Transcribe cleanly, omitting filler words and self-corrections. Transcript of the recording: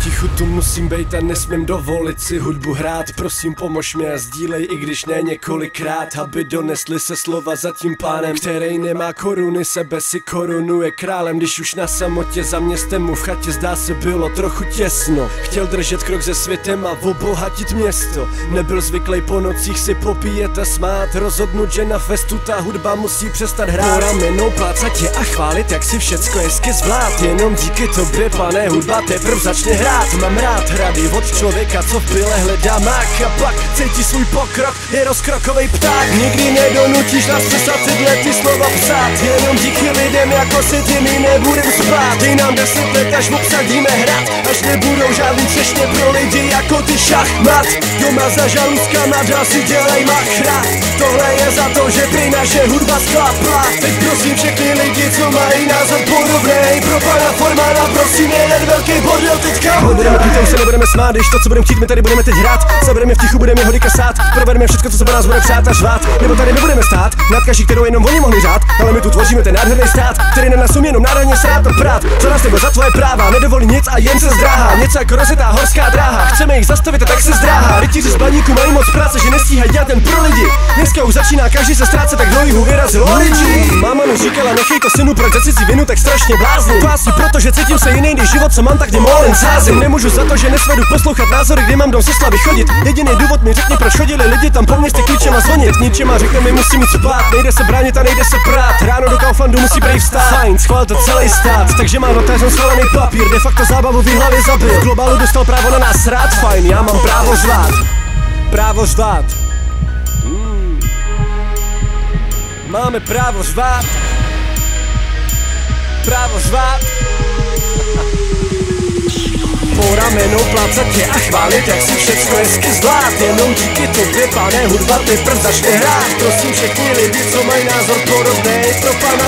tichu tu musím bejt a nesmím dovolit si hudbu hrát. Prosím pomož mi a sdílej, i když ne několikrát, aby donesli se slova za tím pánem, který nemá koruny, sebe si korunuje králem. Když už na samotě za městem mu v chatě zdá se bylo trochu těsno, chtěl držet krok se světem a obohatit město. Nebyl zvyklý po nocích si popíjet a smát, rozhodnut, že na festu ta hudba musí přestat hrát. Po ramenou plácat je a chválit, jak si všecko hezky zvlád. Jenom díky tobě, pane, hudba teprv začne hrát. Mám rád hrady od člověka, co v pile hledá mák a pak cítí svůj pokrok, je rozkrokovej pták. Nikdy nedonutíš nás přestat tyhle ty slova psát, jenom díky lidem jako si ty my nebudem spát. Dej nám 10 let, až obsadíme hrát, až nebudou žádný třešně pro lidi jako ty šachmat. Doma za žaluzkama dál si dělej machra, tohle je za to, že prý naše hudba sklapla. Teď prosím všechny lidi, co mají názor podobnej, pro pana Formana prosím jeden velký bordel teďka. Budeme pít, už se nebudeme smát, když to, co budeme chtít, my tady budeme teď hrát. Zabereme v tichu, budeme hody kasát, provedeme všechno, co se po nás bude přát a řvát. Nebo tady nebudeme stát, nad každý, kterou jenom oni mohli řát, ale my tu tvoříme ten nádherný stát, který na nás umí jenom národně srát a prát. Za nás nebo za tvoje práva, nedovolí nic a jen se zdráhá, něco jako rozjetá horská dráha. Chceme jich zastavit a tak se zdráhá. Rytíři z baníku mají moc práce, že nestíhají dělat ten pro lidi. Dneska už začíná každý se ztrácet, tak do jihu vyrazil origin. Máma mi říkala, nechej to synu, proč si vinu tak strašně blázním. To asi proto, že cítím se jiný, když život co mám, tak demolem sázím. Nemůžu za to, že nesvedu poslouchat názory, kdy mám jdou se slavy chodit. Jediný důvod mi řekni, proč chodili lidi tam po městě klíčem a zvonit. Ničem a řekne mi, musím mít spát, nejde se bránit a nejde se prát. Ráno do Kauflandu musí prej vstát. Fajn, schvál to celý stát, takže mám notářem schválený papír, de facto zábavu v hlavě zabil. V globálu dostal právo na nás rád, fajn, já mám právo řvát. Právo řvát. Máme právo řvát. Právo řvát. Po ramenou plácat tě a chválit, jak si všecko hezky zvlád. Jenom díky tobě, pane, hudba teprv začne hrát. Prosím všechny lidi, co mají názor podobnej, pro pana